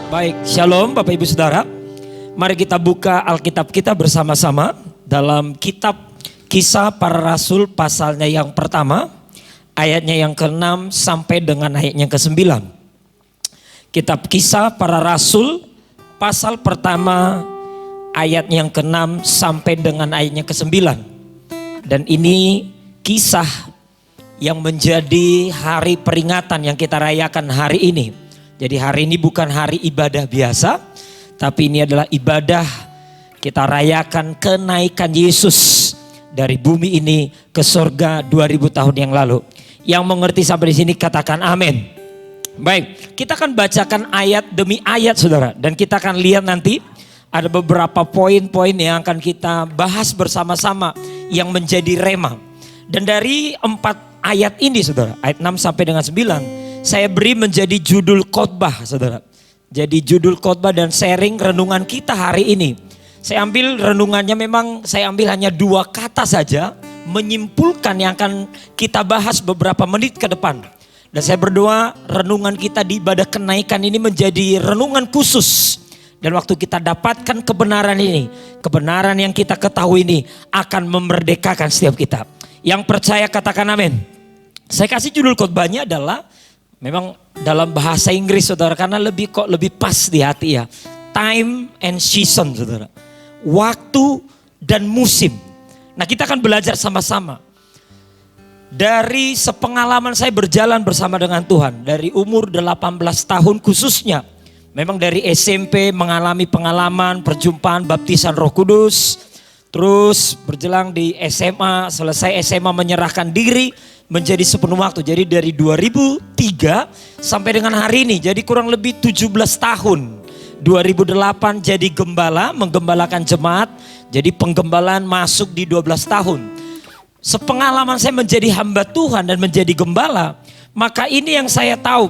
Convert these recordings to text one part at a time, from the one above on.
Baik, shalom Bapak Ibu Saudara. Mari kita buka Alkitab kita bersama-sama dalam kitab Kisah Para Rasul pasalnya yang pertama, ayatnya yang ke-6 sampai dengan ayatnya ke-9. Kitab Kisah Para Rasul pasal pertama ayat yang ke-6 sampai dengan ayatnya ke-9. Dan ini kisah yang menjadi hari peringatan yang kita rayakan hari ini. Jadi hari ini bukan hari ibadah biasa, tapi ini adalah ibadah kita rayakan kenaikan Yesus dari bumi ini ke surga 2000 tahun yang lalu. Yang mengerti sampai di sini katakan amin. Baik, kita akan bacakan ayat demi ayat saudara. Dan kita akan lihat nanti ada beberapa poin-poin yang akan kita bahas bersama-sama yang menjadi rema. Dan dari 4 ayat ini saudara, ayat 6 sampai dengan 9. Saya beri menjadi judul khotbah saudara. Jadi judul khotbah dan sharing renungan kita hari ini. Saya ambil renungannya memang saya ambil hanya 2 kata saja. Menyimpulkan yang akan kita bahas beberapa menit ke depan. Dan saya berdoa renungan kita di ibadah kenaikan ini menjadi renungan khusus. Dan waktu kita dapatkan kebenaran ini. Kebenaran yang kita ketahui ini akan memerdekakan setiap kita. Yang percaya katakan amin. Saya kasih judul khotbahnya adalah memang dalam bahasa Inggris saudara, karena lebih pas di hati ya. Time and season saudara. Waktu dan musim. Nah kita akan belajar sama-sama. Dari sepengalaman saya berjalan bersama dengan Tuhan. Dari umur 18 tahun khususnya. Memang dari SMP mengalami pengalaman perjumpaan baptisan Roh Kudus. Terus berjelang di SMA, selesai SMA menyerahkan diri menjadi sepenuh waktu. Jadi dari 2003 sampai dengan hari ini, jadi kurang lebih 17 tahun. 2008 jadi gembala, menggembalakan jemaat. Jadi penggembalaan masuk di 12 tahun. Sepengalaman saya menjadi hamba Tuhan dan menjadi gembala, maka ini yang saya tahu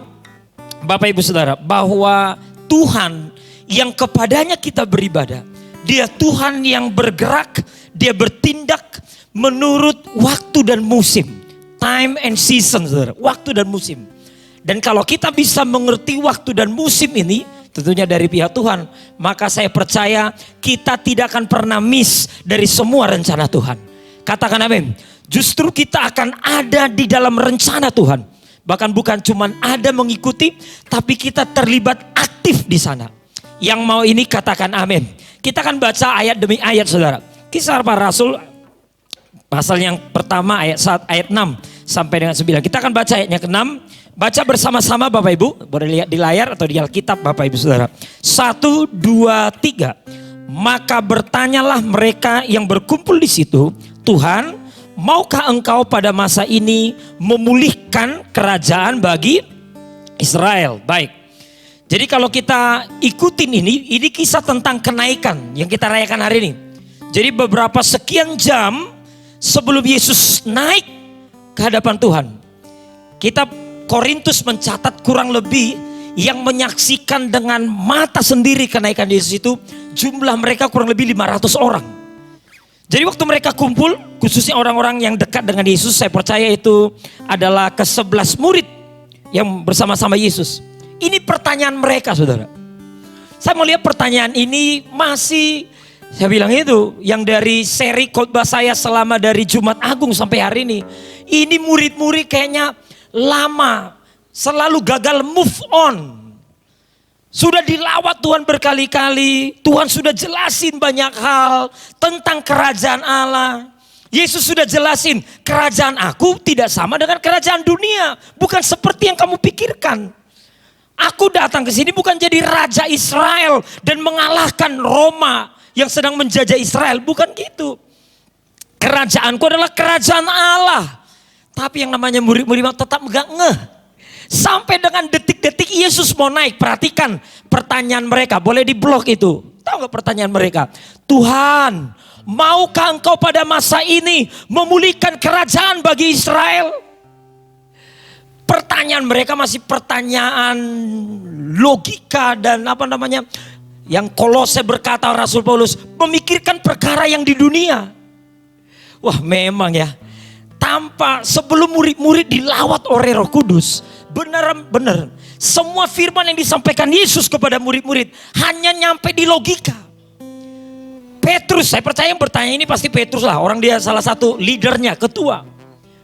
Bapak Ibu Saudara, bahwa Tuhan yang kepadanya kita beribadah, Dia Tuhan yang bergerak, Dia bertindak menurut waktu dan musim. Time and season, saudara. Waktu dan musim. Dan kalau kita bisa mengerti waktu dan musim ini, tentunya dari pihak Tuhan, maka saya percaya kita tidak akan pernah miss dari semua rencana Tuhan. Katakan amin. Justru kita akan ada di dalam rencana Tuhan. Bahkan bukan cuma ada mengikuti, tapi kita terlibat aktif di sana. Yang mau ini katakan amin. Kita akan baca ayat demi ayat saudara. Kisah Para Rasul pasal yang pertama ayat 6 sampai dengan 9. Kita akan baca ayatnya ke-6. Baca bersama-sama Bapak Ibu. Boleh lihat di layar atau di Alkitab Bapak Ibu Saudara. 1, 2, 3. Maka bertanyalah mereka yang berkumpul di situ. Tuhan, maukah engkau pada masa ini memulihkan kerajaan bagi Israel? Baik. Jadi kalau kita ikutin ini kisah tentang kenaikan yang kita rayakan hari ini. Jadi beberapa sekian jam sebelum Yesus naik ke hadapan Tuhan. Kitab Korintus mencatat kurang lebih yang menyaksikan dengan mata sendiri kenaikan Yesus itu jumlah mereka kurang lebih 500 orang. Jadi waktu mereka kumpul, khususnya orang-orang yang dekat dengan Yesus, saya percaya itu adalah ke-11 murid yang bersama-sama Yesus. Ini pertanyaan mereka saudara. Saya mau lihat pertanyaan ini masih, saya bilang itu, yang dari seri khotbah saya selama dari Jumat Agung sampai hari ini. Ini murid-murid kayaknya lama, selalu gagal move on. Sudah dilawat Tuhan berkali-kali, Tuhan sudah jelasin banyak hal tentang kerajaan Allah. Yesus sudah jelasin, kerajaan aku tidak sama dengan kerajaan dunia. Bukan seperti yang kamu pikirkan. Aku datang ke sini bukan jadi raja Israel dan mengalahkan Roma yang sedang menjajah Israel. Bukan gitu. Kerajaanku adalah kerajaan Allah. Tapi yang namanya murid-murid tetap enggak ngeh. Sampai dengan detik-detik Yesus mau naik. Perhatikan pertanyaan mereka. Boleh di blog itu. Tahu gak pertanyaan mereka? Tuhan, maukah engkau pada masa ini memulihkan kerajaan bagi Israel? Pertanyaan mereka masih pertanyaan logika dan yang Kolose berkata Rasul Paulus, memikirkan perkara yang di dunia. Wah memang ya, tanpa sebelum murid-murid dilawat oleh Roh Kudus, benar-benar semua firman yang disampaikan Yesus kepada murid-murid hanya nyampe di logika. Petrus, saya percaya yang bertanya ini pasti Petrus lah. Orang dia salah satu leadernya, ketua.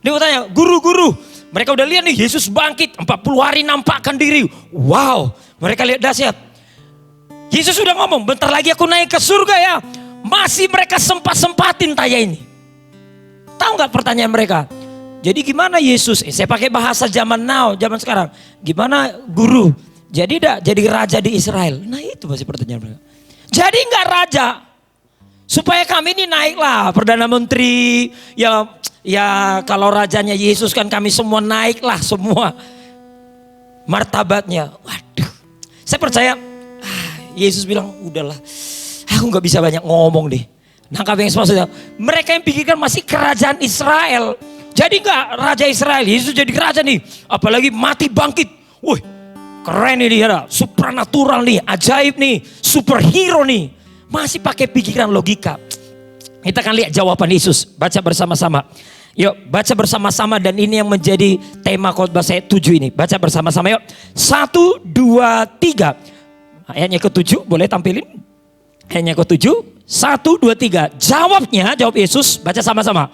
Dia bertanya, guru-guru, mereka udah lihat nih Yesus bangkit, 40 hari nampakkan diri. Wow, mereka lihat dahsyat. Yesus sudah ngomong, bentar lagi aku naik ke surga ya. Masih mereka sempat-sempatin tanya ini. Tahu gak pertanyaan mereka? Jadi gimana Yesus? Saya pakai bahasa zaman now, zaman sekarang. Gimana guru? Jadi raja di Israel. Nah itu masih pertanyaan mereka. Jadi gak raja. Supaya kami ini naiklah Perdana Menteri. Ya kalau rajanya Yesus kan kami semua naiklah semua. Martabatnya. Waduh. Saya percaya Yesus bilang udahlah. Aku gak bisa banyak ngomong deh. Nangkap yang maksudnya. Mereka yang pikirkan masih kerajaan Israel. Jadi enggak raja Israel, Yesus jadi raja nih. Apalagi mati bangkit. Wih, keren ini ya. Supranatural nih, ajaib nih, superhero nih. Masih pakai pikiran logika. Kita akan lihat jawaban Yesus. Baca bersama-sama. Yuk, baca bersama-sama dan ini yang menjadi tema khotbah saya 7 ini. Baca bersama-sama yuk. 1, 2, 3. Ayatnya ke-7, boleh tampilin? Ayatnya ke-7. 1, 2, 3. Jawab Yesus, baca sama-sama.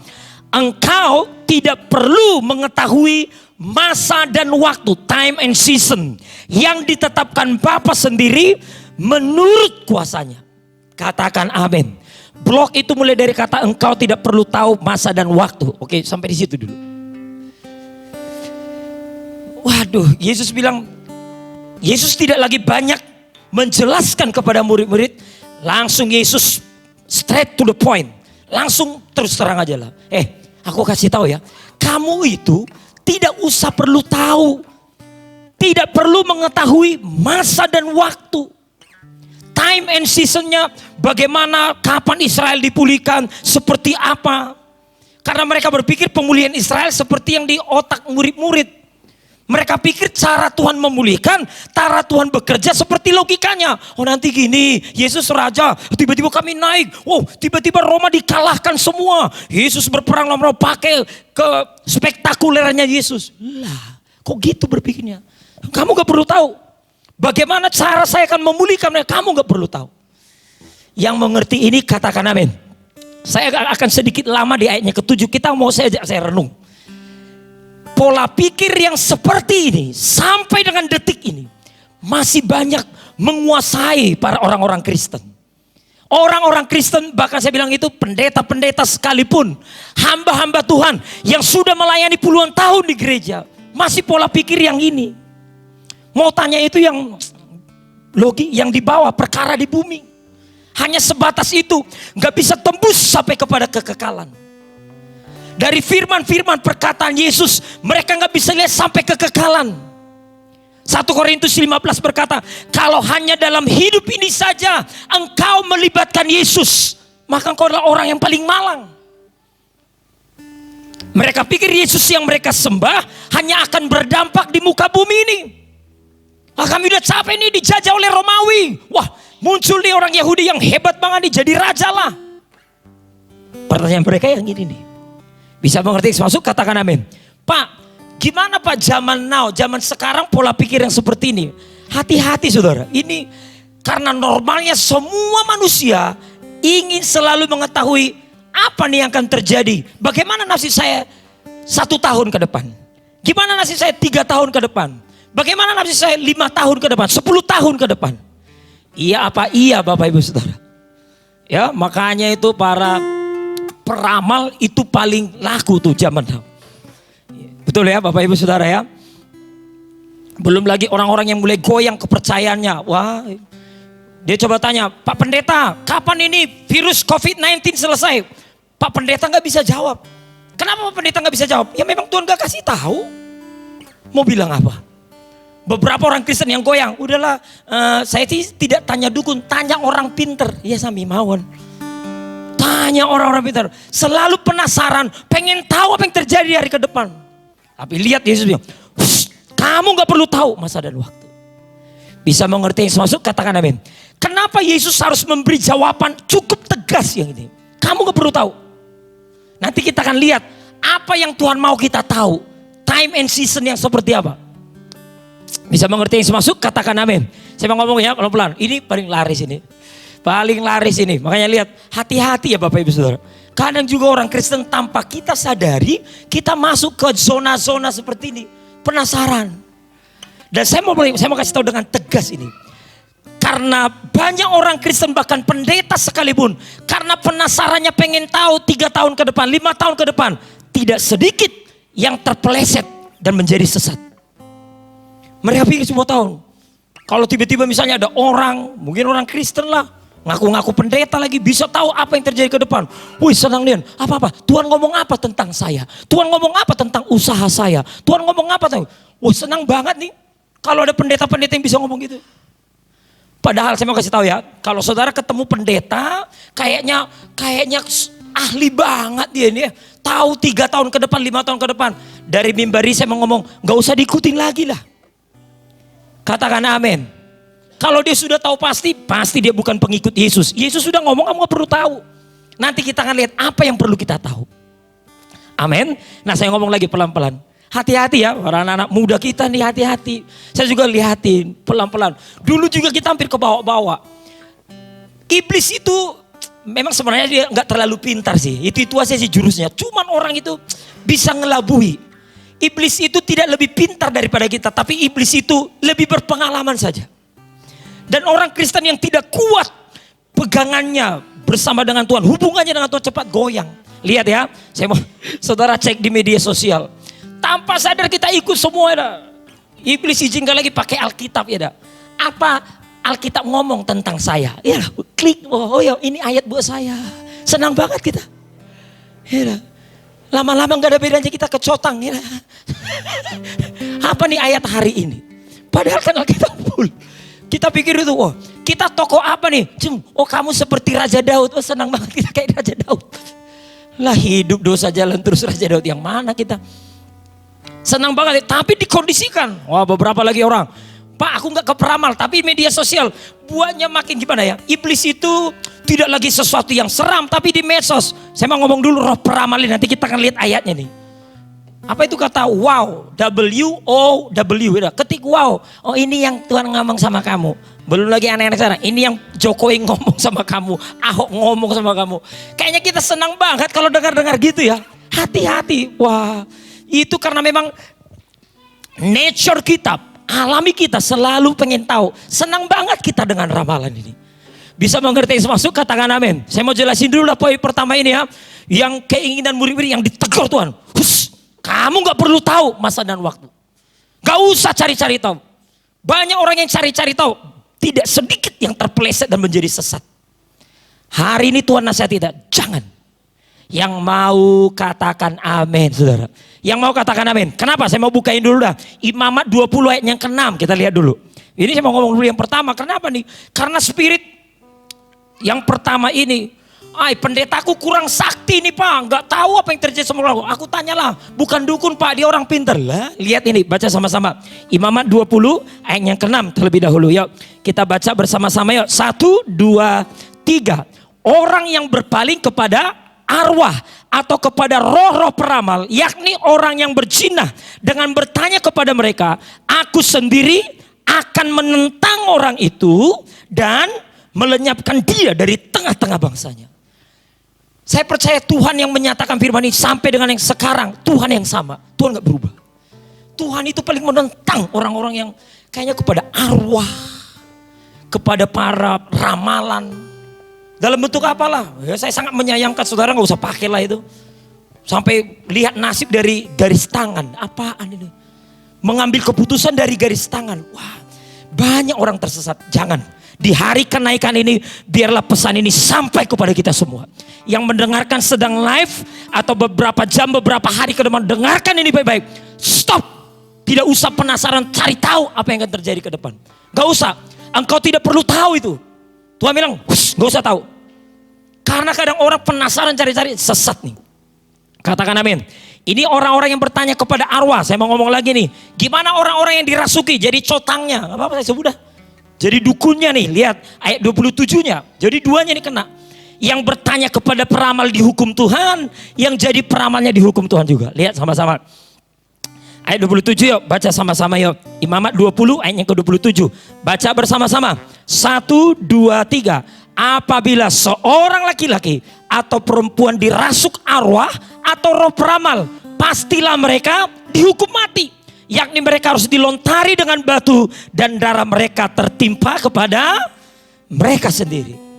Engkau tidak perlu mengetahui masa dan waktu, time and season, yang ditetapkan Bapa sendiri menurut kuasanya. Katakan amin. Blok itu mulai dari kata engkau tidak perlu tahu masa dan waktu. Oke, sampai di situ dulu. Waduh, Yesus bilang, Yesus tidak lagi banyak menjelaskan kepada murid-murid. Langsung Yesus straight to the point. Langsung terus terang aja lah. Aku kasih tahu ya, kamu itu tidak usah perlu tahu, tidak perlu mengetahui masa dan waktu, time and seasonnya, bagaimana, kapan Israel dipulihkan, seperti apa. Karena mereka berpikir pemulihan Israel seperti yang di otak murid-murid. Mereka pikir cara Tuhan memulihkan, cara Tuhan bekerja seperti logikanya. Oh nanti gini, Yesus raja, tiba-tiba kami naik. Wow, tiba-tiba Roma dikalahkan semua. Yesus berperang lawan Roma, pakai ke spektakulernya Yesus. Lah, kok gitu berpikirnya? Kamu gak perlu tahu. Bagaimana cara saya akan memulihkan mereka, kamu gak perlu tahu. Yang mengerti ini katakan amin. Saya akan sedikit lama di ayatnya ke-7. Kita mau saya renung. Pola pikir yang seperti ini sampai dengan detik ini masih banyak menguasai para orang-orang Kristen. Orang-orang Kristen, bahkan saya bilang itu pendeta-pendeta sekalipun, hamba-hamba Tuhan yang sudah melayani puluhan tahun di gereja, masih pola pikir yang ini. Mau tanya itu yang yang di bawah, perkara di bumi. Hanya sebatas itu, gak bisa tembus sampai kepada kekekalan. Dari firman-firman perkataan Yesus, mereka gak bisa lihat sampai kekekalan. 1 Korintus 15 berkata, kalau hanya dalam hidup ini saja engkau melibatkan Yesus, maka engkau adalah orang yang paling malang. Mereka pikir Yesus yang mereka sembah hanya akan berdampak di muka bumi ini. Kami udah capek nih dijajah oleh Romawi. Wah, muncul nih orang Yahudi yang hebat banget nih, jadi raja lah. Pertanyaan mereka yang ini nih. Bisa mengerti masuk, katakan amin. Pak, gimana Pak zaman now, zaman sekarang pola pikir yang seperti ini? Hati-hati saudara, ini karena normalnya semua manusia ingin selalu mengetahui apa nih yang akan terjadi. Bagaimana nasib saya 1 tahun ke depan? Gimana nasib saya 3 tahun ke depan? Bagaimana nasib saya 5 tahun ke depan, 10 tahun ke depan? Iya apa iya Bapak Ibu Saudara? Ya, makanya itu para peramal itu paling laku tuh zaman now. Betul ya Bapak Ibu Saudara ya. Belum lagi orang-orang yang mulai goyang kepercayaannya. Wah, dia coba tanya, Pak Pendeta, kapan ini virus COVID-19 selesai? Pak Pendeta gak bisa jawab. Kenapa Pak Pendeta gak bisa jawab? Ya memang Tuhan gak kasih tahu. Mau bilang apa? Beberapa orang Kristen yang goyang, udahlah saya tidak tanya dukun, tanya orang pinter. Ya Sami Mawon. Tanya orang-orang pintar, selalu penasaran, pengen tahu apa yang terjadi di hari ke depan. Tapi lihat Yesus bilang, kamu gak perlu tahu masa dan waktu. Bisa mengerti yang masuk, katakan amin. Kenapa Yesus harus memberi jawaban cukup tegas yang ini? Kamu gak perlu tahu. Nanti kita akan lihat apa yang Tuhan mau kita tahu. Time and season yang seperti apa. Bisa mengerti yang semasuk, katakan amin. Saya mau ngomong ya pelan-pelan. Ini paling laris ini. Paling laris ini. Makanya lihat, hati-hati ya Bapak Ibu Saudara. Kadang juga orang Kristen tanpa kita sadari, kita masuk ke zona-zona seperti ini. Penasaran. Dan saya mau kasih tahu dengan tegas ini. Karena banyak orang Kristen bahkan pendeta sekalipun. Karena penasarannya pengen tahu 3 tahun ke depan, 5 tahun ke depan. Tidak sedikit yang terpeleset dan menjadi sesat. Mereka pikir semua tahun. Kalau tiba-tiba misalnya ada orang, mungkin orang Kristen lah, ngaku-ngaku pendeta lagi, bisa tahu apa yang terjadi ke depan. Wih senang dia, apa-apa, Tuhan ngomong apa tentang saya? Tuhan ngomong apa tentang usaha saya? Tuhan ngomong apa tentang, wih senang banget nih, kalau ada pendeta-pendeta yang bisa ngomong gitu. Padahal saya mau kasih tahu ya, kalau saudara ketemu pendeta, kayaknya ahli banget dia ini ya. Tahu 3 tahun ke depan, 5 tahun ke depan. Dari mimbari saya mau ngomong, gak usah diikutin lagi lah. Katakan amin. Kalau dia sudah tahu pasti dia bukan pengikut Yesus. Yesus sudah ngomong, kamu gak perlu tahu. Nanti kita akan lihat apa yang perlu kita tahu. Amin. Nah saya ngomong lagi pelan-pelan. Hati-hati ya, para anak-anak muda kita nih hati-hati. Saya juga lihatin pelan-pelan. Dulu juga kita hampir ke bawah-bawah. Iblis itu memang sebenarnya dia gak terlalu pintar sih. Itu aja sih jurusnya. Cuman orang itu bisa ngelabuhi. Iblis itu tidak lebih pintar daripada kita, tapi iblis itu lebih berpengalaman saja. Dan orang Kristen yang tidak kuat pegangannya bersama dengan Tuhan, hubungannya dengan Tuhan cepat goyang. Lihat ya, saya mau saudara cek di media sosial. Tanpa sadar kita ikut semua ya. Iblis izinkan lagi pakai Alkitab ya. Apa Alkitab ngomong tentang saya? Ya, klik, oh ya ini ayat buat saya. Senang banget kita. Ya, lama-lama gak ada bedanya kita kecotang ya. Apa nih ayat hari ini? Padahal kan Alkitab full. Kita pikir itu, oh kita tokoh apa nih? Oh kamu seperti Raja Daud. Oh senang banget kita kayak Raja Daud. Lah hidup dosa jalan terus Raja Daud yang mana kita? Senang banget, tapi dikondisikan. Wah beberapa lagi orang. Pak aku gak keperamal, tapi media sosial buatnya makin gimana ya? Iblis itu tidak lagi sesuatu yang seram, tapi di medsos. Saya mau ngomong dulu roh peramal, nanti kita akan lihat ayatnya nih. Apa itu kata wow? W-O-W. Ketik wow. Oh ini yang Tuhan ngomong sama kamu. Belum lagi aneh-aneh sana. Ini yang Jokowi ngomong sama kamu. Ahok ngomong sama kamu. Kayaknya kita senang banget kalau dengar-dengar gitu ya. Hati-hati. Wah itu karena memang nature kita, alami kita selalu pengen tahu. Senang banget kita dengan ramalan ini. Bisa mengerti masuk, katakan amin. Saya mau jelasin dulu lah poin pertama ini ya. Yang keinginan murid-murid yang ditegur Tuhan. Kamu gak perlu tahu masa dan waktu. Gak usah cari-cari tahu. Banyak orang yang cari-cari tahu. Tidak sedikit yang terpeleset dan menjadi sesat. Hari ini Tuhan nasihat kita, jangan. Yang mau katakan amin saudara. Yang mau katakan amin. Kenapa? Saya mau bukain dulu dah. Imamat 20 ayat yang ke-6 kita lihat dulu. Ini saya mau ngomong dulu yang pertama. Kenapa nih? Karena spirit yang pertama ini. Pendetaku kurang sakti nih Pak. Gak tahu apa yang terjadi sama aku. Aku tanyalah. Bukan dukun Pak, dia orang pintar lah. Lihat ini, baca sama-sama. Imamat 20 ayat yang ke-6 terlebih dahulu. Yuk kita baca bersama-sama yuk. 1, 2, 3. Orang yang berpaling kepada arwah atau kepada roh-roh peramal, yakni orang yang berzinah dengan bertanya kepada mereka, aku sendiri akan menentang orang itu dan melenyapkan dia dari tengah-tengah bangsanya. Saya percaya Tuhan yang menyatakan firman ini sampai dengan yang sekarang, Tuhan yang sama, Tuhan gak berubah. Tuhan itu paling menentang orang-orang yang kayaknya kepada arwah, kepada para ramalan. Dalam bentuk apalah, ya, saya sangat menyayangkan saudara gak usah pakailah itu. Sampai lihat nasib dari garis tangan, apaan ini? Mengambil keputusan dari garis tangan. Wah, banyak orang tersesat, jangan. Di hari kenaikan ini biarlah pesan ini sampai kepada kita semua. Yang mendengarkan sedang live atau beberapa jam, beberapa hari ke depan, dengarkan ini baik-baik. Stop. Tidak usah penasaran cari tahu apa yang akan terjadi ke depan. Gak usah. Engkau tidak perlu tahu itu. Tuhan bilang, gak usah tahu. Karena kadang orang penasaran cari-cari sesat nih. Katakan amin. Ini orang-orang yang bertanya kepada arwah. Saya mau ngomong lagi nih. Gimana orang-orang yang dirasuki jadi cotangnya. Gak apa-apa saya sebut dah. Jadi dukunnya nih, lihat ayat 27-nya. Jadi duanya nih kena. Yang bertanya kepada peramal dihukum Tuhan, yang jadi peramalnya dihukum Tuhan juga. Lihat sama-sama. ayat 27 yuk, baca sama-sama yuk. Imamat 20 ayat yang ke-27. Baca bersama-sama. 1, 2, 3. Apabila seorang laki-laki atau perempuan dirasuk arwah atau roh peramal, pastilah mereka dihukum mati. Yakni mereka harus dilontari dengan batu dan darah mereka tertimpa kepada mereka sendiri.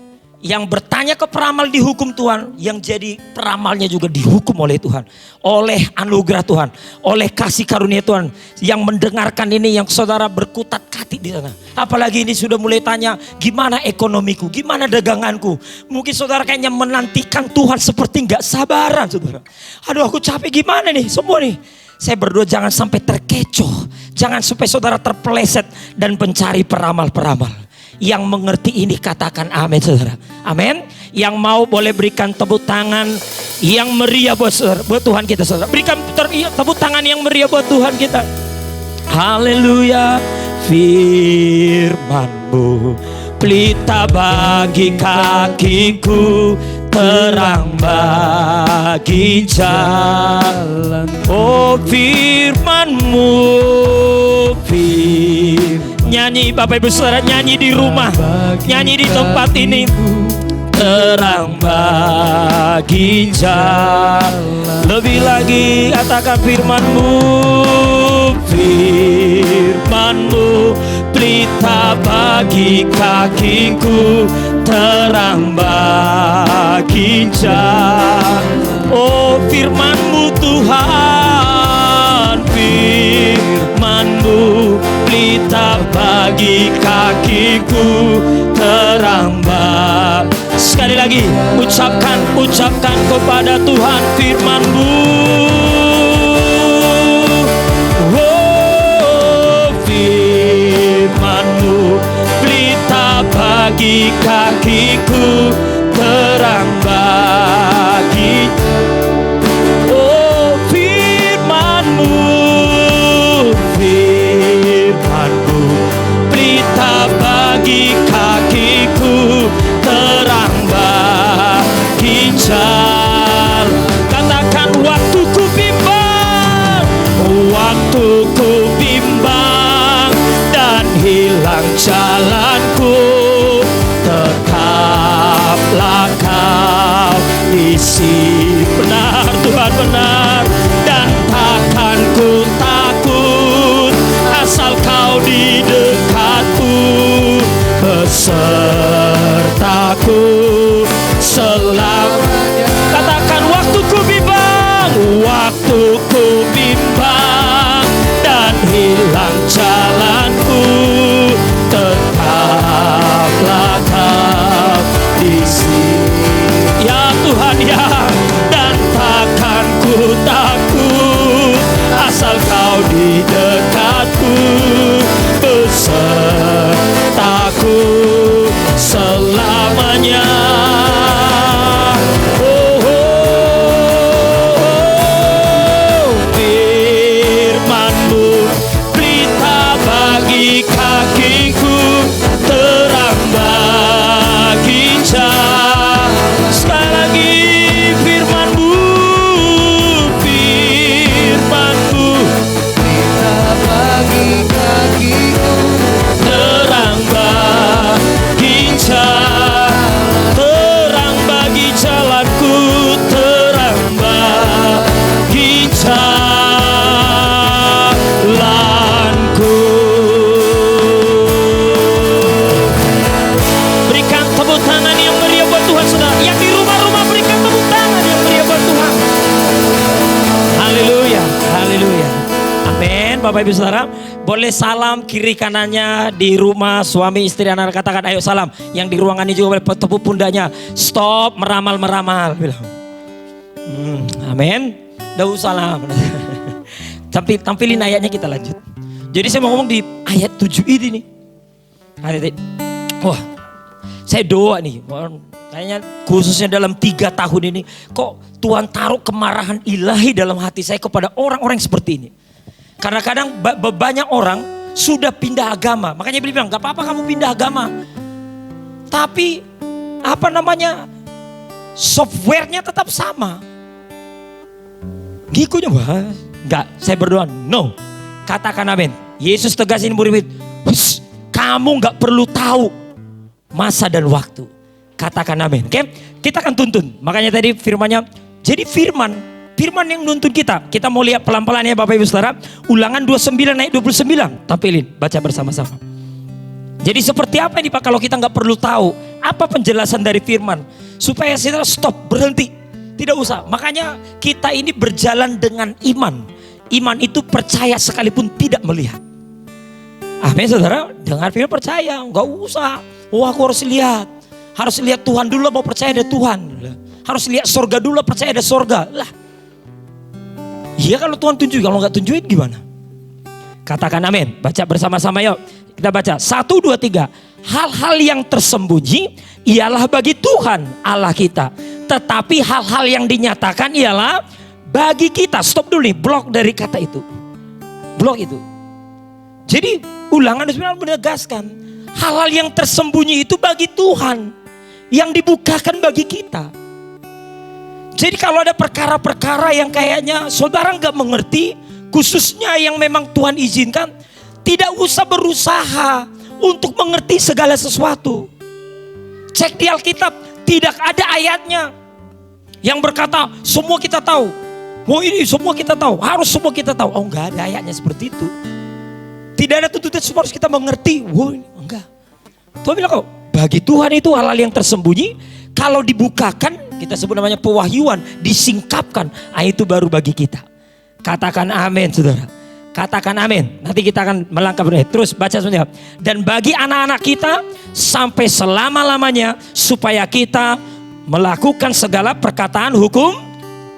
Yang bertanya ke peramal dihukum Tuhan, yang jadi peramalnya juga dihukum oleh Tuhan. Oleh anugerah Tuhan, oleh kasih karunia Tuhan. Yang mendengarkan ini yang saudara berkutat kati di sana. Apalagi ini sudah mulai tanya, gimana ekonomiku, gimana daganganku. Mungkin saudara kayaknya menantikan Tuhan seperti gak sabaran saudara. Aduh aku capek gimana nih semua nih. Saya berdoa jangan sampai terkecoh. Jangan sampai saudara terpeleset dan mencari peramal-peramal. Yang mengerti ini katakan amin saudara. Amin. Yang mau boleh berikan tepuk tangan yang meriah buat saudara, buat Tuhan kita saudara. Berikan tepuk tangan yang meriah buat Tuhan kita. Haleluya. Firman-Mu pelita bagi kakiku, terang bagi jalan. Oh firman-Mu, nyanyi Bapak Ibu Saudara, nyanyi di rumah, nyanyi di tempat ini. Terang bagi jalan. Lebih lagi katakan firman-Mu, firman-Mu pelita bagi kakiku, terang bagi jalan. Oh firman-Mu Tuhan, firman-Mu pelita bagi kakiku, terang bagi. Sekali lagi ucapkan kepada Tuhan firman-Mu. Oh firman-Mu pelita bagi kakiku, terang bagi. Oh firman-Mu, firman-Mu pelita bagi kakiku, terang bagi jalan. Katakan waktuku bimbang, waktuku bimbang dan hilang jalanku, tetaplah Kau isi. Benar Tuhan benar, dan takkan ku takut asal Kau di dekatku, besertaku selamanya. Katakan waktuku bimbang, waktuku bimbang dan hilang jalanku, tetaplah Kau di sini. Ya Tuhan ya, dan takkan ku takut asal Kau di dekatku, besertaku selamanya. Oh, oh, oh. Firman-Mu pelita bagi kakiku, terang bagi jalan. Sekali lagi firman-Mu, firman-Mu pelita bagi kakiku, terang bagi jalan, terang bagi jalanku, terang bagi jalanku. Berikan tepuk tangan yang meriah buat Tuhan saudara. Yang di rumah-rumah berikan tepuk tangan yang meriah buat Tuhan. Haleluya, haleluya. Amin. Bapak Ibu Saudara, boleh salam kiri kanannya di rumah, suami istri anak, katakan ayo salam. Yang di ruangan ini juga boleh tepuk pundaknya. Stop meramal-meramal bilang. Amin. Dah salam. Tampilin ayatnya, kita lanjut. Jadi saya mau ngomong di ayat 7 ini nih. Wah, saya doa nih. Kayaknya khususnya dalam 3 tahun ini, kok Tuhan taruh kemarahan ilahi dalam hati saya kepada orang-orang seperti ini. Karena kadang banyak orang sudah pindah agama. Makanya dia bilang, gak apa-apa kamu pindah agama. Tapi softwarenya tetap sama. Ngikunya bahas. Enggak, saya berdoa no. Katakan amin. Yesus tegasin murid-murid, kamu enggak perlu tahu masa dan waktu. Katakan amin. Oke, kita akan tuntun. Makanya tadi firmannya, jadi firman yang nuntun kita. Kita mau lihat pelan-pelan ya Bapak Ibu Saudara. Ulangan 29 ayat 29. Tampilin, baca bersama-sama. Jadi seperti apa ini Pak kalau kita nggak perlu tahu apa penjelasan dari firman, supaya kita stop, berhenti, tidak usah. Makanya kita ini berjalan dengan iman. Iman itu percaya sekalipun tidak melihat. Amin saudara, dengar firman percaya, nggak usah. Oh aku harus lihat Tuhan dulu, mau percaya ada Tuhan. Harus lihat sorga dulu, percaya ada sorga. Lah, iya kalau Tuhan tunjuk, kalau nggak tunjukin gimana? Katakan amin. Baca bersama-sama yuk. Kita baca 1, 2, 3. Hal-hal yang tersembunyi ialah bagi Tuhan Allah kita. Tetapi hal-hal yang dinyatakan ialah bagi kita. Stop dulu nih, blok dari kata itu. Blok itu. Jadi ulangan sebenarnya menegaskan. Hal-hal yang tersembunyi itu bagi Tuhan. Yang dibukakan bagi kita. Jadi kalau ada perkara-perkara yang kayaknya saudara nggak mengerti, khususnya yang memang Tuhan izinkan, tidak usah berusaha untuk mengerti segala sesuatu. Cek di Alkitab, tidak ada ayatnya yang berkata semua kita tahu. Oh ini semua kita tahu, harus semua kita tahu. Oh enggak ada ayatnya seperti itu. Tidak ada tuntutan semua harus kita mengerti. Oh enggak. Tuhan bilang kok, bagi Tuhan itu hal-hal yang tersembunyi, kalau dibukakan, kita sebut namanya pewahyuan, disingkapkan, itu baru bagi kita. Katakan amin saudara. Katakan amin. Nanti kita akan melangkah berikut. Terus baca sebentar. Dan bagi anak-anak kita sampai selama-lamanya, supaya kita melakukan segala perkataan hukum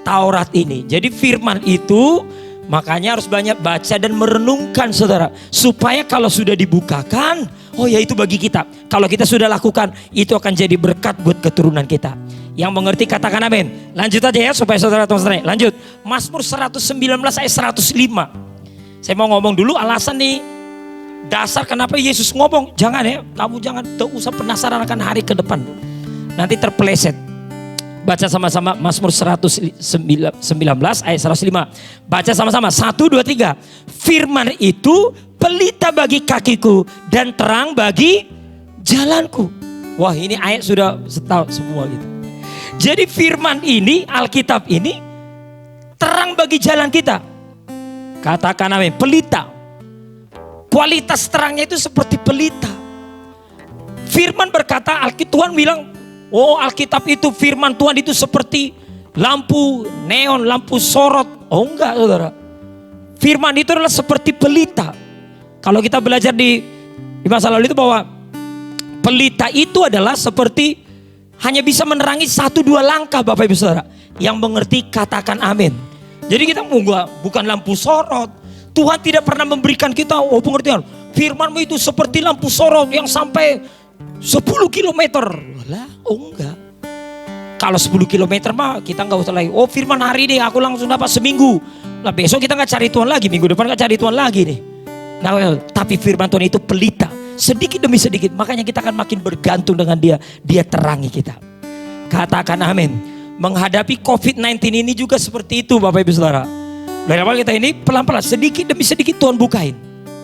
Taurat ini. Jadi firman itu makanya harus banyak baca dan merenungkan saudara. Supaya kalau sudah dibukakan, oh ya itu bagi kita. Kalau kita sudah lakukan, itu akan jadi berkat buat keturunan kita. Yang mengerti katakan amin. Lanjut aja ya supaya saudara-saudara. Lanjut. Mazmur 119 ayat 105. Saya mau ngomong dulu alasan nih. Dasar kenapa Yesus ngomong. Jangan ya. Kamu jangan usah penasaran akan hari ke depan. Nanti terpeleset. Baca sama-sama Mazmur 119 ayat 105. Baca sama-sama. 1, 2, 3. Firman itu pelita bagi kakiku dan terang bagi jalanku. Wah ini ayat sudah tahu semua gitu. Jadi firman ini, Alkitab ini terang bagi jalan kita. Katakan amin. Pelita. Kualitas terangnya itu seperti pelita. Firman berkata, Tuhan bilang, oh Alkitab itu firman Tuhan itu seperti lampu neon, lampu sorot. Oh enggak saudara. Firman itu adalah seperti pelita. Kalau kita belajar di masa lalu itu bahwa pelita itu adalah seperti hanya bisa menerangi 1-2 langkah Bapak Ibu Saudara. Yang mengerti katakan amin. Jadi kita bukan lampu sorot. Tuhan tidak pernah memberikan kita pengertian. Firman-Mu itu seperti lampu sorot yang sampai 10 km. Lah, oh enggak. Kalau 10 km mah kita enggak usah lagi. Oh firman hari ini aku langsung dapat seminggu. Lah besok kita enggak cari Tuhan lagi. Minggu depan enggak cari Tuhan lagi nih. Nah, tapi firman Tuhan itu pelita. Sedikit demi sedikit. Makanya kita akan makin bergantung dengan dia. Dia terangi kita. Katakan amin. Menghadapi COVID-19 ini juga seperti itu Bapak Ibu Saudara. Dari awal kita ini pelan-pelan sedikit demi sedikit Tuhan bukain.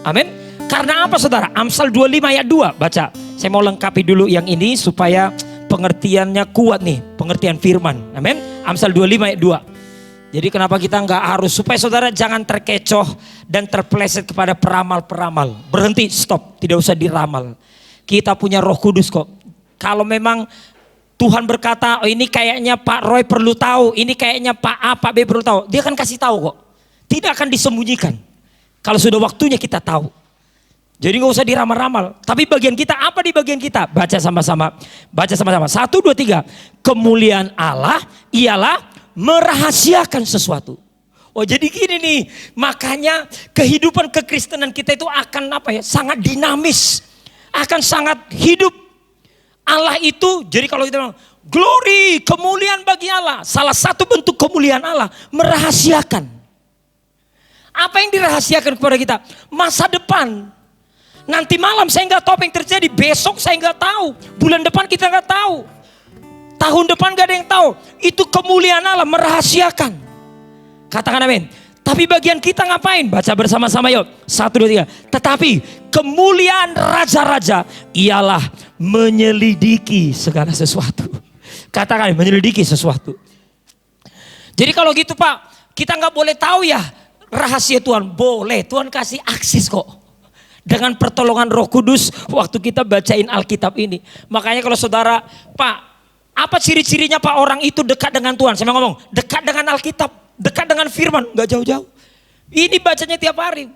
Amin. Karena apa saudara? Amsal 25 ayat 2 baca. Saya mau lengkapi dulu yang ini supaya pengertiannya kuat nih. Pengertian firman. Amin. Amsal 25 ayat 2. Jadi kenapa kita nggak harus, supaya saudara jangan terkecoh dan terpeleset kepada peramal-peramal. Berhenti, stop. Tidak usah diramal. Kita punya Roh Kudus kok. Kalau memang Tuhan berkata, oh ini kayaknya Pak Roy perlu tahu, ini kayaknya Pak A, Pak B perlu tahu. Dia akan kasih tahu kok. Tidak akan disembunyikan. Kalau sudah waktunya kita tahu. Jadi gak usah diramal-ramal. Tapi bagian kita, apa di bagian kita? Baca sama-sama. Baca sama-sama. 1, 2, 3. Kemuliaan Allah ialah merahasiakan sesuatu. Oh jadi gini nih. Makanya kehidupan kekristenan kita itu akan sangat dinamis. Akan sangat hidup. Allah itu, jadi kalau kita bilang, glory, kemuliaan bagi Allah. Salah satu bentuk kemuliaan Allah, merahasiakan. Apa yang dirahasiakan kepada kita? Masa depan. Nanti malam saya nggak tahu apa yang terjadi, besok saya nggak tahu. Bulan depan kita nggak tahu. Tahun depan nggak ada yang tahu. Itu kemuliaan Allah, merahasiakan. Katakan amin. Tapi bagian kita ngapain? Baca bersama-sama yuk. 1, 2, 3. Tetapi kemuliaan raja-raja ialah menyelidiki segala sesuatu. Katakan menyelidiki sesuatu. Jadi kalau gitu Pak, kita nggak boleh tahu ya rahasia Tuhan. Boleh, Tuhan kasih akses kok. Dengan pertolongan Roh Kudus waktu kita bacain Alkitab ini. Makanya kalau saudara, Pak, apa ciri-cirinya Pak orang itu dekat dengan Tuhan? Saya mau ngomong, dekat dengan Alkitab, dekat dengan firman, nggak jauh-jauh. Ini bacanya tiap hari.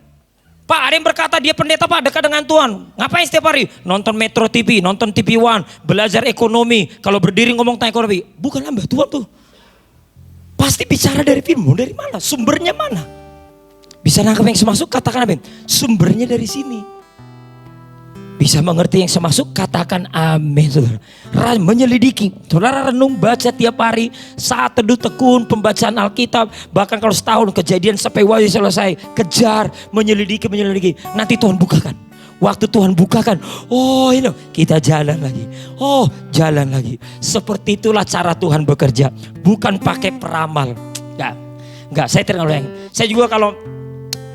Pak, ada yang berkata dia pendeta Pak, dekat dengan Tuhan. Ngapain setiap hari? Nonton Metro TV, nonton TV One, belajar ekonomi. Kalau berdiri ngomong tentang ekonomi, bukan hamba Tuhan tuh. Pasti bicara dari firman, dari mana? Sumbernya mana? Bisa nangkap yang semasuk, katakan amin. Sumbernya dari sini. Bisa mengerti yang semasuk, katakan amin saudara. Menyelidiki, saudara renung baca tiap hari. Saat teduh tekun pembacaan Alkitab. Bahkan kalau setahun kejadian sampai wahyu selesai. Kejar, menyelidiki. Nanti Tuhan bukakan. Waktu Tuhan bukakan, oh ini kita jalan lagi. Oh jalan lagi. Seperti itulah cara Tuhan bekerja. Bukan pakai peramal. Enggak, saya terlalu yakin. Saya juga kalau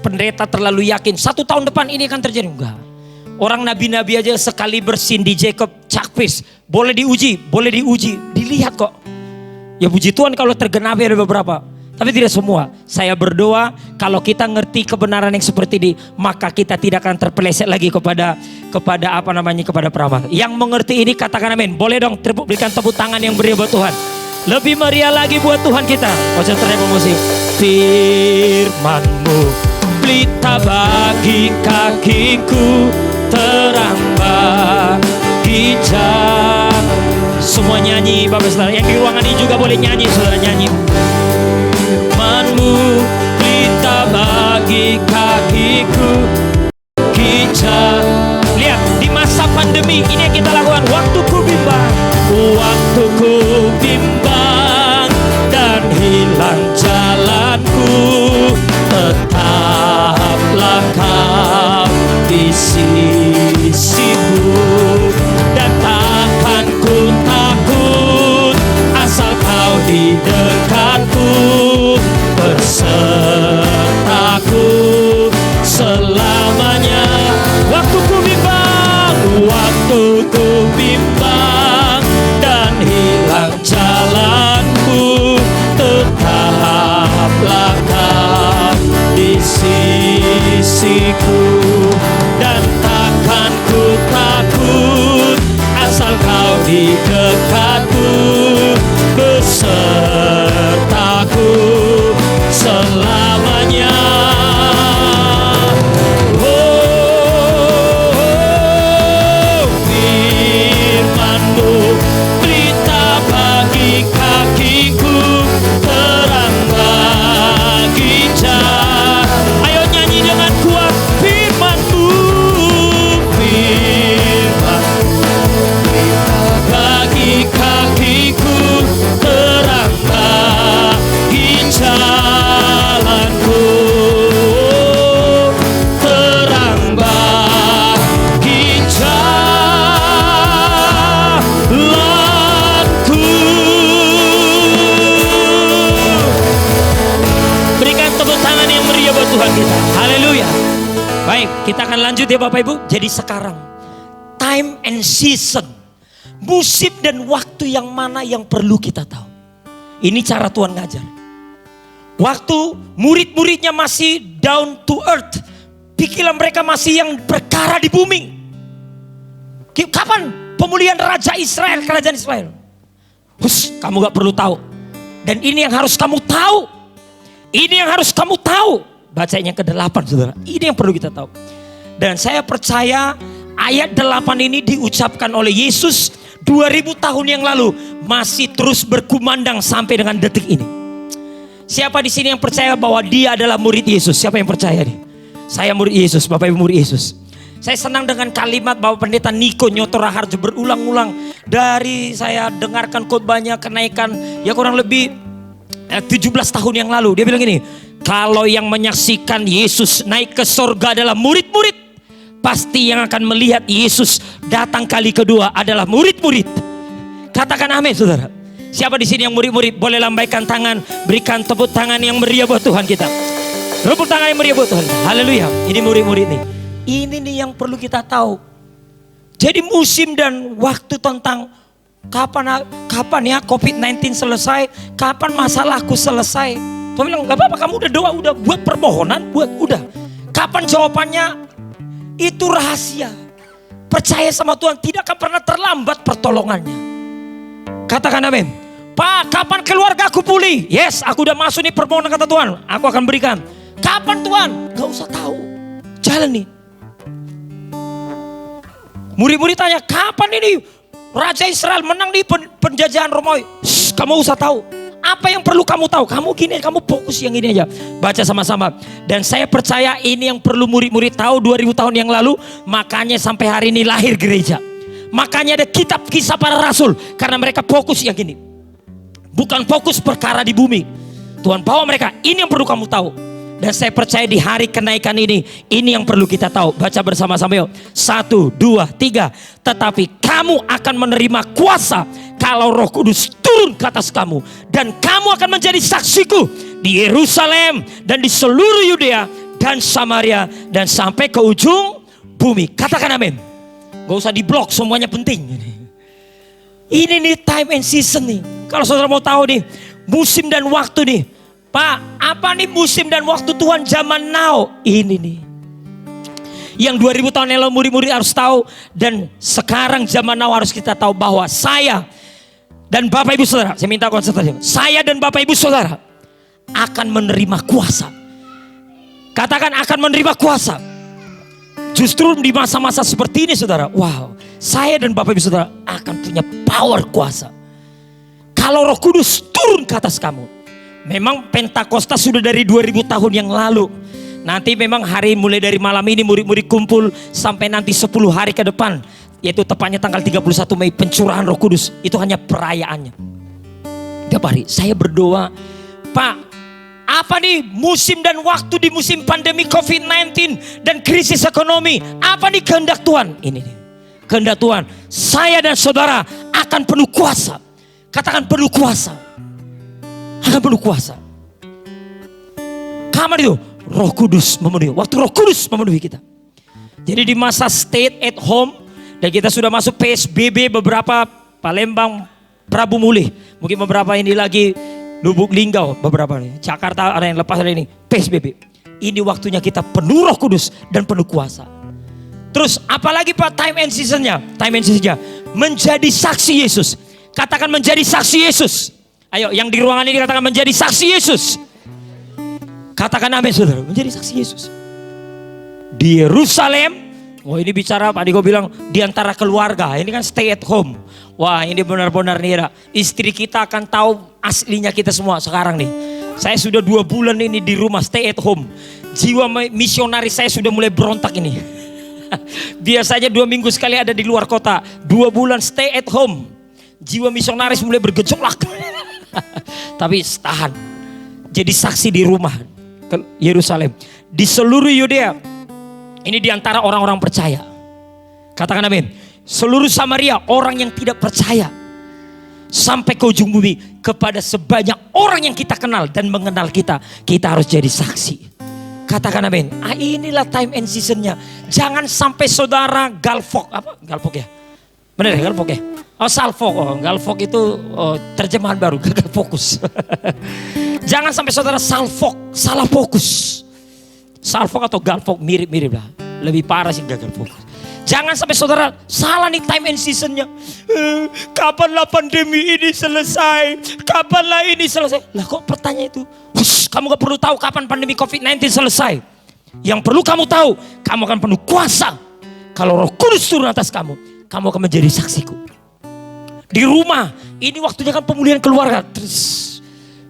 pendeta terlalu yakin 1 tahun depan ini akan terjadi. Enggak. Orang nabi-nabi aja sekali Cindy Jacob, Chuck Pierce. Boleh diuji, dilihat kok. Ya puji Tuhan kalau tergenapi ada beberapa. Tapi tidak semua. Saya berdoa kalau kita ngerti kebenaran yang seperti ini, maka kita tidak akan terpeleset lagi kepada peramal. Yang mengerti ini katakan amin. Boleh dong berikan tepuk tangan yang meriah buat Tuhan. Lebih meriah lagi buat Tuhan kita. Konsentrasi musik. Firman-Mu pelita bagi kakiku, terang bagi jalan. Semua nyanyi Bapak Saudara. Yang di ruangan ini juga boleh nyanyi, saudara nyanyi. Firman-Mu pelita bagi kakiku, hijab. Lihat di masa pandemi ini yang kita lakukan. Waktuku bimbang dan hilang jalanku. Tetaplah Kau di sisiku dan takkan ku takut asal Kau di dekatku, bersertaku selamanya. Waktuku bimbang dan hilang jalanku, tetaplah Kau di sisiku dan takkan ku takut asal Kau di dekatku, besertaku selamanya. Firman-Mu pelita bagi kakiku, terang bagi jalan. Ayo nyanyi dengan kuat. Firman-Mu bagi kakiku, terang bagi jalanku, terang bagi jalanku. Berikan tepuk tangan yang meriah buat Tuhan kita. Haleluya. Baik, kita akan lanjut ya Bapak Ibu. Jadi sekarang time and season, musim dan waktu yang mana yang perlu kita tahu. Ini cara Tuhan ngajar. Waktu murid-muridnya masih down to earth, pikiran mereka masih yang perkara di bumi. Kapan pemulihan Raja Israel, kerajaan Israel? Kamu gak perlu tahu. Dan ini yang harus kamu tahu. Ini yang harus kamu tahu. Bacanya ke-8 saudara. Ini yang perlu kita tahu. Dan saya percaya ayat 8 ini diucapkan oleh Yesus 2000 tahun yang lalu. Masih terus berkumandang sampai dengan detik ini. Siapa di sini yang percaya bahwa dia adalah murid Yesus? Siapa yang percaya nih? Saya murid Yesus, Bapak Ibu murid Yesus. Saya senang dengan kalimat Bapak Pendeta Niko Nyoto Raharjo berulang-ulang. Dari saya dengarkan khotbahnya kenaikan ya kurang lebih 17 tahun yang lalu. Dia bilang gini, kalau yang menyaksikan Yesus naik ke sorga adalah murid-murid, pasti yang akan melihat Yesus datang kali kedua adalah murid-murid. Katakan amin saudara. Siapa di sini yang murid-murid? Boleh lambaikan tangan, berikan tepuk tangan yang meriah buat Tuhan kita. Tepuk tangan yang meriah buat Tuhan. Haleluya. Ini murid-murid nih. Ini nih yang perlu kita tahu. Jadi musim dan waktu tentang kapan ya COVID-19 selesai, kapan masalahku selesai. Tuhan bilang gak apa-apa, kamu udah doa, udah buat permohonan, udah. Kapan jawabannya? Itu rahasia. Percaya sama Tuhan, tidak akan pernah terlambat pertolongannya. Katakan amin. Pak, kapan keluarga aku pulih? Yes, aku udah masuk nih permohonan kata Tuhan. Aku akan berikan. Kapan Tuhan? Gak usah tahu. Jalan nih. Murid-murid tanya, kapan ini Raja Israel menang di penjajahan Romawi? Kamu usah tahu. Apa yang perlu kamu tahu? Kamu gini, kamu fokus yang ini aja. Baca sama-sama. Dan saya percaya ini yang perlu murid-murid tahu 2000 tahun yang lalu. Makanya sampai hari ini lahir gereja. Makanya ada kitab kisah para rasul. Karena mereka fokus yang ini. Bukan fokus perkara di bumi. Tuhan bawa mereka, ini yang perlu kamu tahu. Dan saya percaya di hari kenaikan ini yang perlu kita tahu. Baca bersama-sama yuk. 1, 2, 3. Tetapi kamu akan menerima kuasa kalau Roh Kudus turun ke atas kamu. Dan kamu akan menjadi saksiku di Yerusalem dan di seluruh Yudea dan Samaria dan sampai ke ujung bumi. Katakan amin. Gak usah diblok, semuanya penting. Ini nih time and season nih. Kalau saudara mau tahu nih, musim dan waktu nih. Pak, apa nih musim dan waktu Tuhan zaman now? Ini nih. Yang 2000 tahun yang lalu murid-murid harus tahu. Dan sekarang zaman now harus kita tahu bahwa saya dan Bapak Ibu Saudara. Saya minta konsentrasi. Saya dan Bapak Ibu Saudara akan menerima kuasa. Katakan akan menerima kuasa. Justru di masa-masa seperti ini saudara. Wow, saya dan Bapak Ibu Saudara akan punya power kuasa. Kalau Roh Kudus turun ke atas kamu. Memang Pentakosta sudah dari 2000 tahun yang lalu. Nanti memang hari mulai dari malam ini murid-murid kumpul sampai nanti 10 hari ke depan. Yaitu tepatnya tanggal 31 Mei pencurahan Roh Kudus. Itu hanya perayaannya. Tiap hari saya berdoa, Pak, apa nih musim dan waktu di musim pandemi COVID-19 dan krisis ekonomi? Apa nih kehendak Tuhan? Ini nih. Kehendak Tuhan, saya dan saudara akan penuh kuasa. Katakan penuh kuasa. Akan penuh kuasa. Kapan itu? Roh Kudus memenuhi. Waktu Roh Kudus memenuhi kita. Jadi di masa stay at home dan kita sudah masuk PSBB beberapa, Palembang, Prabu Mulih. Mungkin beberapa ini lagi Lubuk Linggau beberapa nih. Jakarta ada yang lepas hari ini PSBB. Ini waktunya kita penuh Roh Kudus dan penuh kuasa. Terus apalagi Pak time and seasonnya? Time and seasonnya menjadi saksi Yesus. Katakan menjadi saksi Yesus. Ayo yang di ruangan ini katakan menjadi saksi Yesus. Katakan amin saudara. Menjadi saksi Yesus. Di Yerusalem. Wah ini bicara Pak Diko bilang di antara keluarga. Ini kan stay at home. Wah ini benar-benar nih ya. Istri kita akan tahu aslinya kita semua sekarang nih. Saya sudah 2 bulan ini di rumah stay at home. Jiwa misionaris saya sudah mulai berontak ini. Biasanya 2 minggu sekali ada di luar kota. 2 bulan stay at home. Jiwa misionaris mulai bergejolak. Tapi tahan. Jadi saksi di rumah ke Yerusalem. Di seluruh Yudea. Ini diantara orang-orang percaya. Katakan amin. Seluruh Samaria orang yang tidak percaya. Sampai ke ujung bumi. Kepada sebanyak orang yang kita kenal dan mengenal kita. Kita harus jadi saksi. Katakan amin. Inilah time and seasonnya. Jangan sampai saudara galfok. Apa? Galfok ya? Benar ya galfok ya? Oh salfok. Oh, galfok itu terjemahan baru. Gagal fokus. Jangan sampai saudara salfok. Salah fokus. Salfok atau galfok mirip-mirip lah. Lebih parah sih gagal fokus. Jangan sampai saudara salah nih time and seasonnya. Kapanlah pandemi ini selesai? Kapanlah ini selesai? Lah kok pertanyaan itu? Kamu gak perlu tahu kapan pandemi COVID-19 selesai. Yang perlu kamu tahu, kamu akan penuh kuasa. Kalau Roh Kudus turun atas kamu, kamu akan menjadi saksiku. Di rumah, ini waktunya kan pemulihan keluarga. Terus,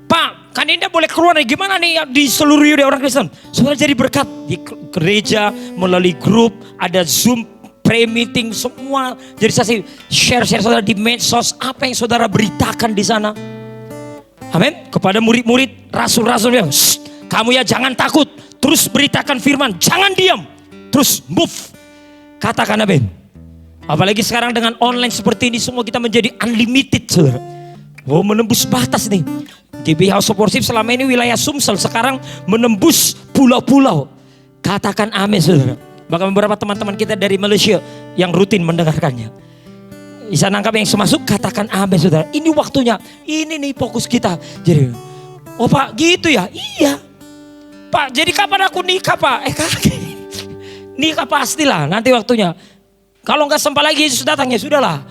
Pak, kan ini boleh keluar nih. Gimana nih di seluruh Yudea orang Kristen? Saudara jadi berkat di gereja, melalui grup, ada Zoom, pre-meeting, semua. Jadi saksi, share saudara di medsos. Apa yang saudara beritakan di sana? Amin. Kepada murid-murid, rasul-rasul yang, kamu ya jangan takut. Terus beritakan firman, jangan diam. Terus move. Katakan amin. Apalagi sekarang dengan online seperti ini semua kita menjadi unlimited saudara. Oh menembus batas nih. GB House of Worship selama ini wilayah Sumsel sekarang menembus berpulau-pulau. Katakan amin saudara. Bahkan beberapa teman-teman kita dari Malaysia yang rutin mendengarkannya. Bisa nangkap yang semasuk, katakan amin saudara. Ini waktunya, ini nih fokus kita. Jadi, oh Pak gitu ya? Iya. Pak jadi kapan aku nikah Pak? Nikah pastilah nanti waktunya. Kalau nggak sempat lagi Yesus datang ya sudahlah.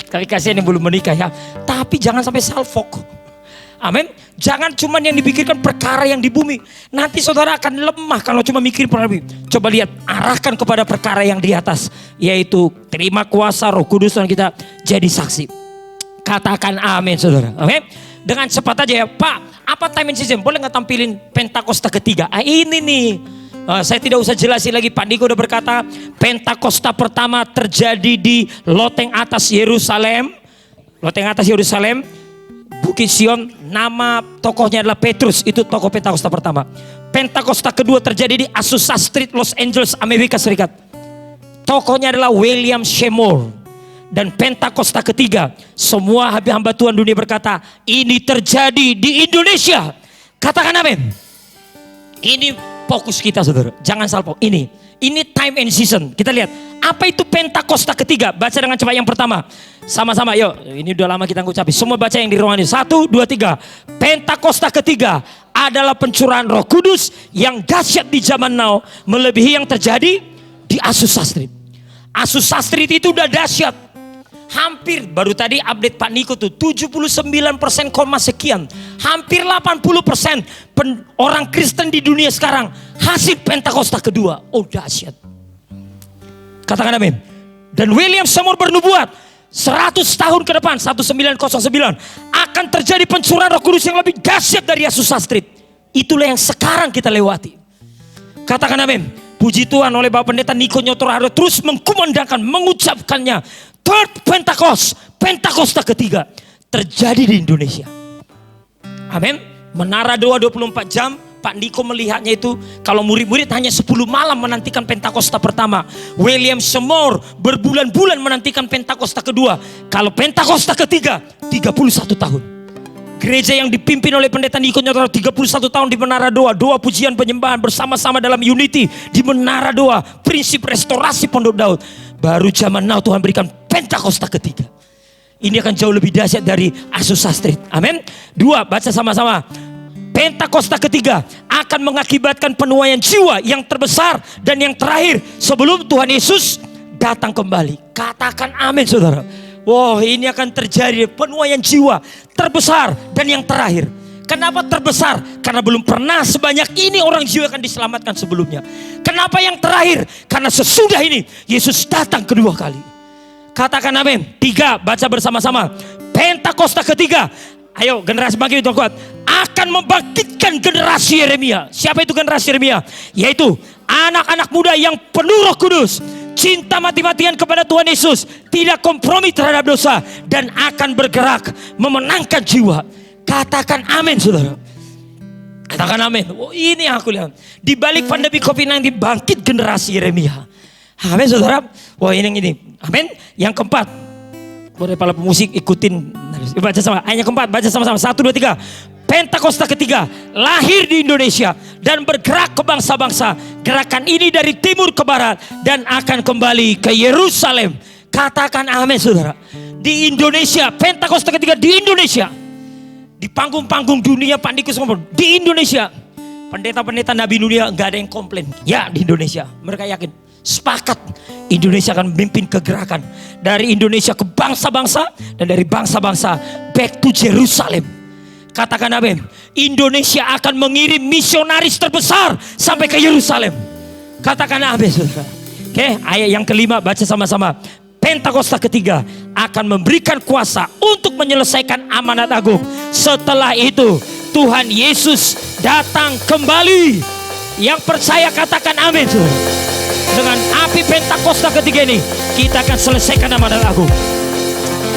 Tapi kasihan yang belum menikah ya. Tapi jangan sampai salfok. Amin. Jangan cuma yang dipikirkan perkara yang di bumi. Nanti saudara akan lemah kalau cuma mikir perkara bumi. Coba lihat, arahkan kepada perkara yang di atas. Yaitu terima kuasa Roh Kudus dan kita jadi saksi. Katakan amin saudara. Amin. Dengan cepat aja ya Pak, apa time and season? Boleh nggak tampilin Pentakosta ketiga? Ini nih. Saya tidak usah jelasin lagi, Pak Niko udah berkata Pentakosta pertama terjadi di loteng atas Yerusalem. Loteng atas Yerusalem, Bukit Sion, nama tokohnya adalah Petrus, itu tokoh Pentakosta pertama. Pentakosta kedua terjadi di Azusa Street, Los Angeles, Amerika Serikat. Tokohnya adalah William Seymour. Dan Pentakosta ketiga, semua hamba Tuhan dunia berkata, ini terjadi di Indonesia. Katakan amin. Ini fokus kita saudara, jangan salpok. Ini time and season. Kita lihat, apa itu Pentakosta ketiga? Baca dengan cepat yang pertama. Sama-sama, yuk. Ini udah lama kita ngucapin. Semua baca yang di ruangan ini. 1, 2, 3. Pentakosta ketiga adalah pencurahan Roh Kudus yang dahsyat di zaman now, melebihi yang terjadi di Azusa Street. Azusa Street itu udah dahsyat. Hampir, baru tadi update Pak Niko tuh 79% koma sekian. Hampir 80% orang Kristen di dunia sekarang hasil Pentakosta kedua. Oh dahsyat. Katakan amin. Dan William Seymour bernubuat 100 tahun ke depan, 1909 akan terjadi pencurahan Roh Kudus yang lebih dahsyat dari Azusa Street. Itulah yang sekarang kita lewati. Katakan amin. Puji Tuhan, oleh Bapak Pendeta Niko Nyotor Haryo terus mengkumandangkan, mengucapkannya. Third Pentecost, Pentakosta ketiga terjadi di Indonesia. Amin. Menara doa 24 jam. Pak Niko melihatnya itu kalau murid-murid hanya 10 malam menantikan Pentakosta pertama. William Seymour berbulan-bulan menantikan Pentakosta kedua. Kalau Pentakosta ketiga 31 tahun. Gereja yang dipimpin oleh Pendeta Niko Nyotor 31 tahun di Menara Doa. Doa pujian penyembahan bersama-sama dalam unity di Menara Doa. Prinsip restorasi Pondok Daud. Baru zaman now Tuhan berikan Pentakosta ketiga. Ini akan jauh lebih dahsyat dari Azusa Street. Amin. 2, baca sama-sama. Pentakosta ketiga akan mengakibatkan penuaian jiwa yang terbesar dan yang terakhir sebelum Tuhan Yesus datang kembali. Katakan amin saudara. Wow, ini akan terjadi penuaian jiwa terbesar dan yang terakhir. Kenapa terbesar? Karena belum pernah sebanyak ini orang jiwa akan diselamatkan sebelumnya. Kenapa yang terakhir? Karena sesudah ini Yesus datang kedua kali. Katakan amin. 3, baca bersama-sama. Pentakosta ketiga. Ayo generasi bangkit itu kuat. Akan membangkitkan generasi Yeremia. Siapa itu generasi Yeremia? Yaitu anak-anak muda yang penuh Roh Kudus. Cinta mati-matian kepada Tuhan Yesus. Tidak kompromi terhadap dosa. Dan akan bergerak memenangkan jiwa. Katakan amin saudara. Katakan amin. Oh, ini yang aku lihat. Di balik pandemi COVID-19 bangkit generasi Yeremia. Amin saudara. Wah ini yang ini. Amin. Yang keempat. Boleh para pemusik ikutin. Baca sama. Ayat yang keempat. Baca sama-sama. 1, 2, 3. Pentakosta ketiga lahir di Indonesia dan bergerak ke bangsa-bangsa. Gerakan ini dari timur ke barat dan akan kembali ke Yerusalem. Katakan amin saudara. Di Indonesia. Pentakosta ketiga di Indonesia. Di panggung-panggung dunia Pak Niko ngomong di Indonesia. Pendeta-pendeta Nabi dunia gak ada yang komplain. Ya di Indonesia. Mereka yakin. Sepakat Indonesia akan memimpin kegerakan. Dari Indonesia ke bangsa-bangsa. Dan dari bangsa-bangsa back to Jerusalem. Katakan amin. Indonesia akan mengirim misionaris terbesar sampai ke Yerusalem. Katakan amin saudara. Oke, ayat yang kelima baca sama-sama. Pentakosta ketiga akan memberikan kuasa untuk menyelesaikan amanat agung. Setelah itu Tuhan Yesus datang kembali. Yang percaya katakan amin saudara. Dengan api Pentakosta ketiga ini kita akan selesaikan amanat agung.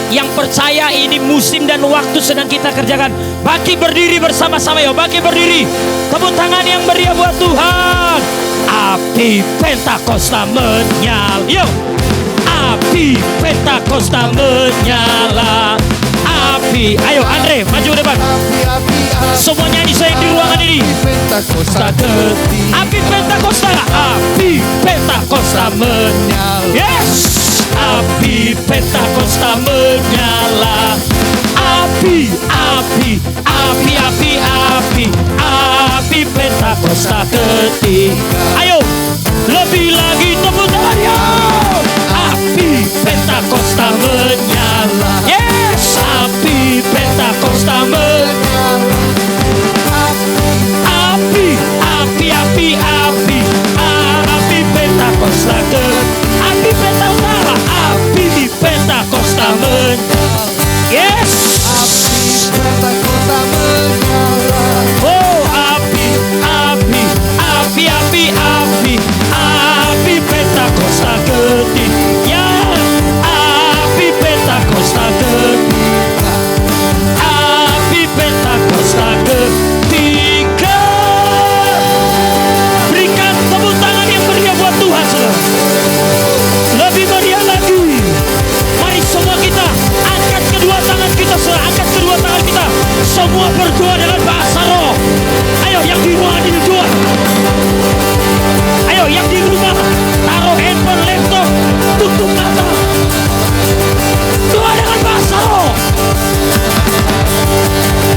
Yang percaya ini musim dan waktu sedang kita kerjakan. Bagi berdiri bersama-sama ya. Bagi berdiri. Tepuk tangan yang meriah buat Tuhan. Api Pentakosta menyala. Yuk. Api Pentakosta menyala. Api. Ayo Andre maju depan. Semua nyanyi saya di ruangan ini. Pentakosta ketiga. Api Pentakosta, api Pentakosta menyala. Yes, api Pentakosta menyala. Api, api, api, api, api, api Pentakosta ketiga. Ayo, lebih lagi tepuk tangannya. Api Pentakosta menyala. Yes, api Pentakosta menyala. Api, api, api, api, api Pentakosta ke. Api Pentakosta, api Pentakosta menyala. Yes. Api Pentakosta menyala. Oh, api, api, api, api, api, api Pentakosta ketiga. Api Pentakosta ketiga. Api Pentakosta ketiga. Berikan tepuk tangan yang meriah buat Tuhan, saudara. Lebih meriah lagi. Mari semua kita angkat kedua tangan kita, saudara. Angkat kedua tangan kita. Semua berdoa dengan bahasa roh. Ayo yang di rumah ini doa. Ayo yang di rumah taruh handphone, laptop, tutup mata. Doa dengan bahasa roh.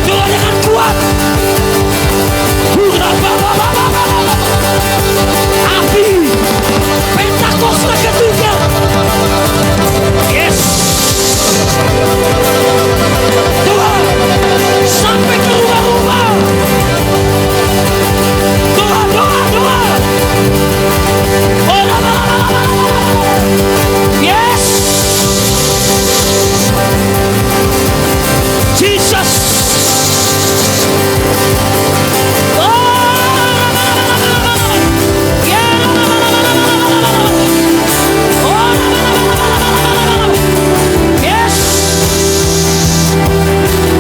Doa dengan kuat. Api Pentakosta ketiga. Yes. Doa sampai ke rumah-rumah. Doa, doa, doa. Yes. Jesus. Yes.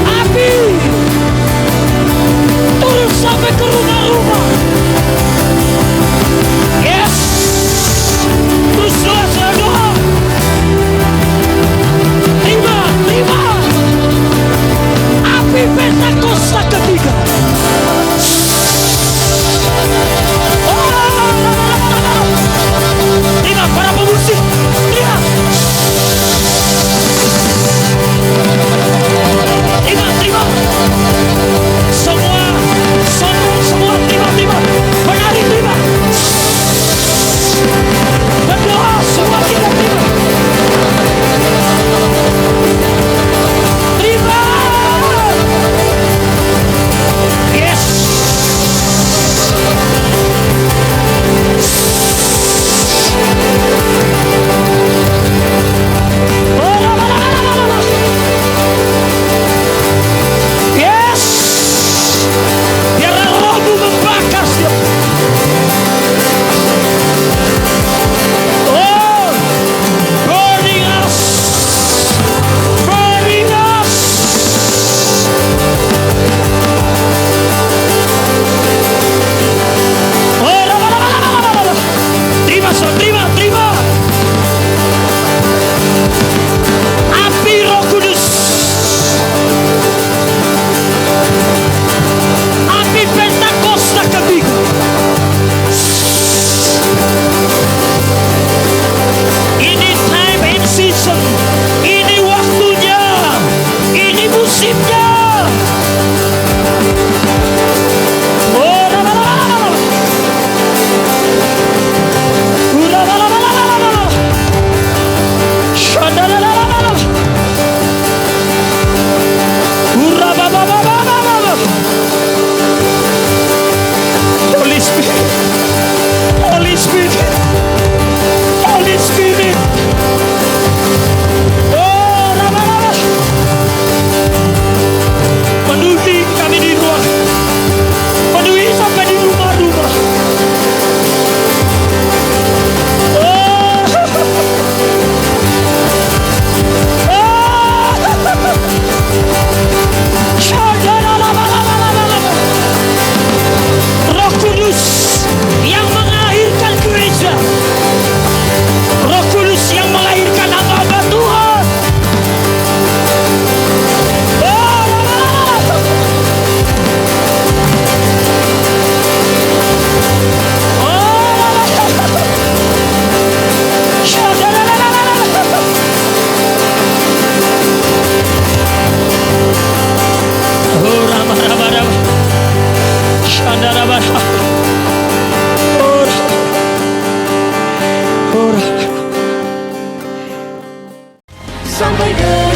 Api turun sampai ke rumah-rumah. Yes. Terus doa. Terima. Api Pentakosta ketiga. Terima para pemusik. Terima. Semua terima. Menari terima. Berdoa semua kita terima. Terima. sampai detik